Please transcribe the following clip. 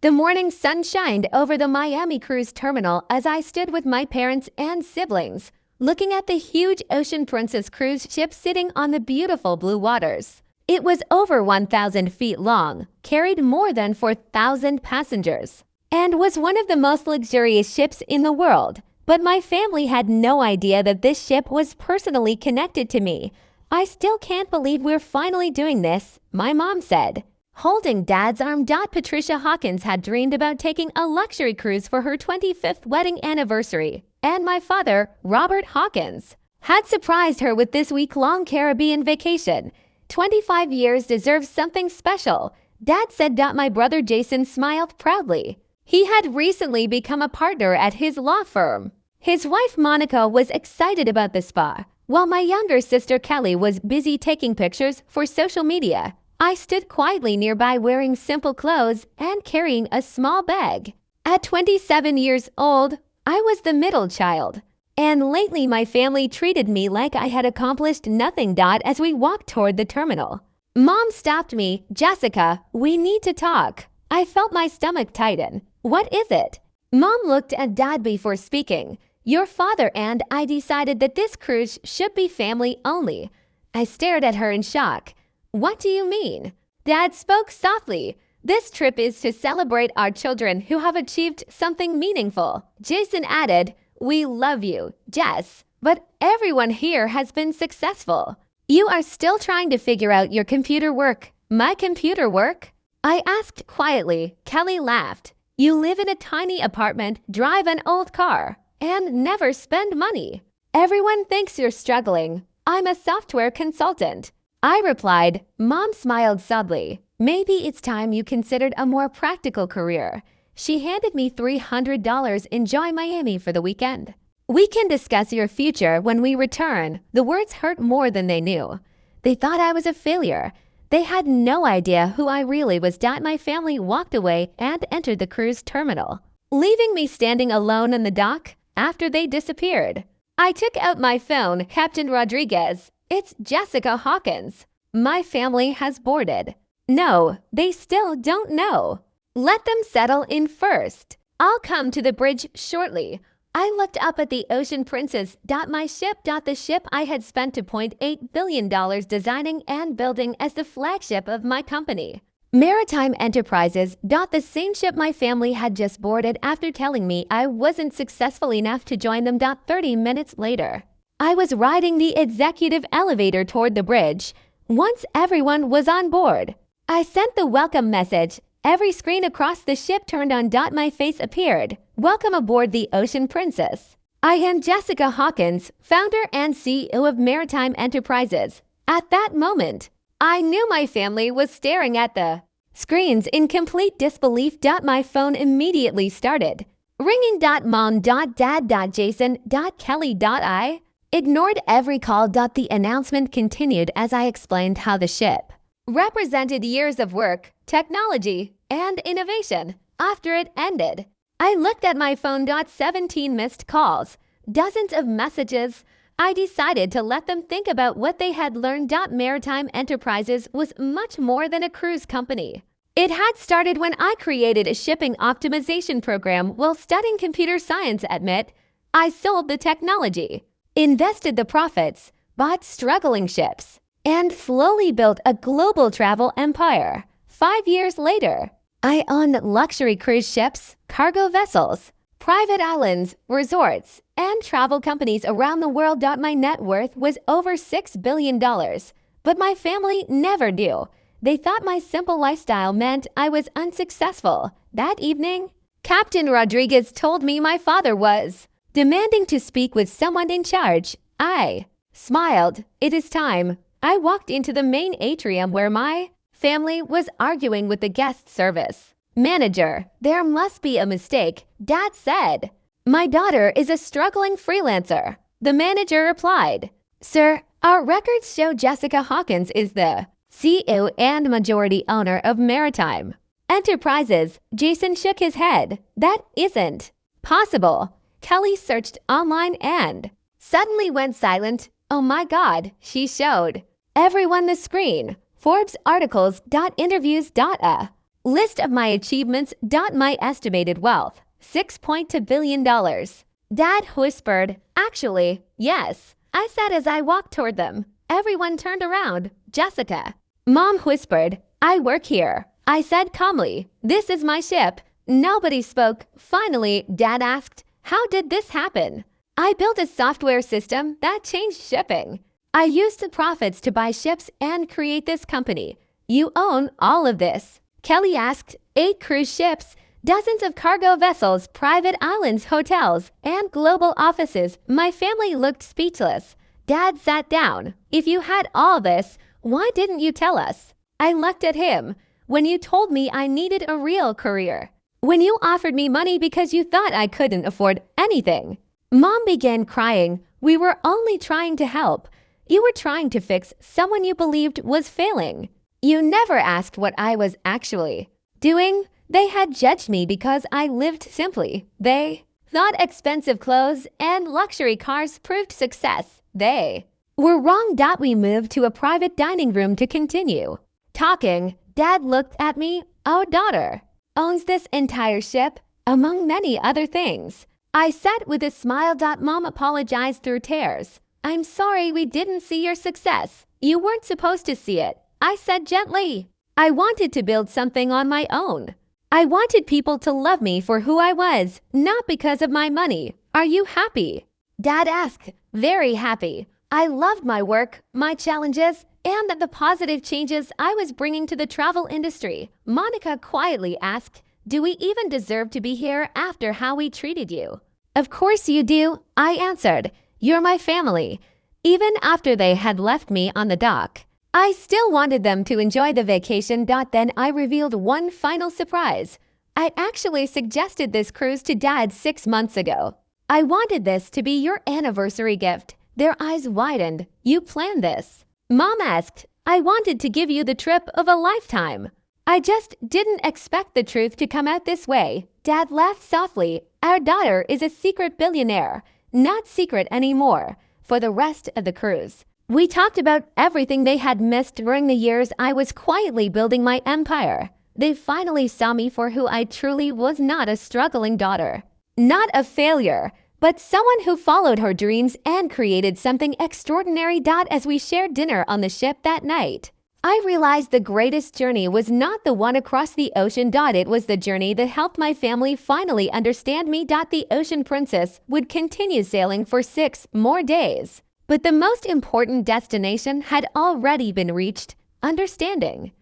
The morning sun shined over the Miami cruise terminal as I stood with my parents and siblings, looking at the huge Ocean Princess cruise ship sitting on the beautiful blue waters. It was over 1,000 feet long, carried more than 4,000 passengers, and was one of the most luxurious ships in the world. But my family had no idea that this ship was personally connected to me. "I still can't believe we're finally doing this," my mom said, holding Dad's arm. Patricia Hawkins had dreamed about taking a luxury cruise for her 25th wedding anniversary, and my father, Robert Hawkins, had surprised her with this week-long Caribbean vacation. 25 years deserves something special, Dad said. My brother Jason smiled proudly. He had recently become a partner at his law firm. His wife Monica was excited about the spa, while my younger sister Kelly was busy taking pictures for social media. I stood quietly nearby wearing simple clothes and carrying a small bag. At 27 years old, I was the middle child, and lately my family treated me like I had accomplished nothing. As we walked toward the terminal, Mom stopped me. "Jessica, we need to talk." I felt my stomach tighten. "What is it?" Mom looked at Dad before speaking. "Your father and I decided that this cruise should be family only." I stared at her in shock. "What do you mean?" Dad spoke softly. "This trip is to celebrate our children who have achieved something meaningful." Jason added, "We love you, Jess, but everyone here has been successful. You are still trying to figure out your computer work." "My computer work?" I asked quietly. Kelly laughed. "You live in a tiny apartment, drive an old car, and never spend money. Everyone thinks you're struggling. I'm a software consultant," I replied. Mom smiled sadly. "Maybe it's time you considered a more practical career." She handed me $300. "Enjoy Miami for the weekend. We can discuss your future when we return." The words hurt more than they knew. They thought I was a failure. They had no idea who I really was. My family walked away and entered the cruise terminal, leaving me standing alone on the dock after they disappeared. I took out my phone. "Captain Rodriguez, it's Jessica Hawkins. My family has boarded." "No, they still don't know. Let them settle in first. I'll come to the bridge shortly." I looked up at the Ocean Princess. My ship. The ship I had spent $2.8 billion designing and building as the flagship of my company, Maritime Enterprises. The same ship my family had just boarded after telling me I wasn't successful enough to join them. 30 minutes later, I was riding the executive elevator toward the bridge. Once everyone was on board, I sent the welcome message. Every screen across the ship turned on. My face appeared. "Welcome aboard the Ocean Princess. I am Jessica Hawkins, founder and CEO of Maritime Enterprises." At that moment, I knew my family was staring at the screens in complete disbelief. My phone immediately started ringing. Mom, Dad, Jason, Kelly. I ignored every call. The announcement continued as I explained how the ship represented years of work, technology, and innovation. After it ended, I looked at my phone. 17 missed calls, dozens of messages. I decided to let them think about what they had learned. Maritime Enterprises was much more than a cruise company. It had started when I created a shipping optimization program while studying computer science. I sold the technology, invested the profits, bought struggling ships, and slowly built a global travel empire. 5 years later, I owned luxury cruise ships, cargo vessels, private islands, resorts, and travel companies around the world. My net worth was over $6 billion, but my family never knew. They thought my simple lifestyle meant I was unsuccessful. That evening, Captain Rodriguez told me my father was demanding to speak with someone in charge. I smiled. "It is time." I walked into the main atrium where my family was arguing with the guest service manager. "There must be a mistake," Dad said. "My daughter is a struggling freelancer," the manager replied. "Sir, our records show Jessica Hawkins is the CEO and majority owner of Maritime Enterprises." Jason shook his head. "That isn't possible." Kelly searched online and suddenly went silent. "Oh my God," she showed everyone the screen. Forbes articles. Interviews. List of my achievements. My estimated wealth, $6.2 billion. Dad whispered, actually, yes. I said as I walked toward them. Everyone turned around. Jessica. Mom whispered, I work here. I said calmly, this is my ship. Nobody spoke. Finally, Dad asked, how did this happen? I built a software system that changed shipping. I used the profits to buy ships and create this company. You own all of this. Kelly asked, 8 cruise ships, dozens of cargo vessels, private islands, hotels, and global offices. My family looked speechless. Dad sat down. If you had all this, why didn't you tell us? I looked at him. When you told me I needed a real career. When you offered me money because you thought I couldn't afford anything. Mom began crying. We were only trying to help. You were trying to fix someone you believed was failing. You never asked what I was actually doing. They had judged me because I lived simply. They thought expensive clothes and luxury cars proved success. They were wrong. We moved to a private dining room to continue talking. Dad looked at me. Our daughter owns this entire ship, among many other things. I said with a smile. Mom apologized through tears. I'm sorry we didn't see your success. You weren't supposed to see it. I said gently. I wanted to build something on my own. I wanted people to love me for who I was, not because of my money. Are you happy? Dad asked. Very happy. I loved my work, my challenges, and the positive changes I was bringing to the travel industry. Monica quietly asked, do we even deserve to be here after how we treated you? Of course you do, I answered. You're my family. Even after they had left me on the dock, I still wanted them to enjoy the vacation. Then I revealed one final surprise. I actually suggested this cruise to Dad 6 months ago. I wanted this to be your anniversary gift. Their eyes widened. You planned this? Mom asked. I wanted to give you the trip of a lifetime. I just didn't expect the truth to come out this way. Dad laughed softly. Our daughter is a secret billionaire. Not secret anymore. For the rest of the cruise, we talked about everything they had missed during the years I was quietly building my empire. They finally saw me for who I truly was, not a struggling daughter. Not a failure, but someone who followed her dreams and created something extraordinary. As we shared dinner on the ship that night, I realized the greatest journey was not the one across the ocean. It was the journey that helped my family finally understand me. The Ocean Princess would continue sailing for 6 more days. But the most important destination had already been reached: understanding.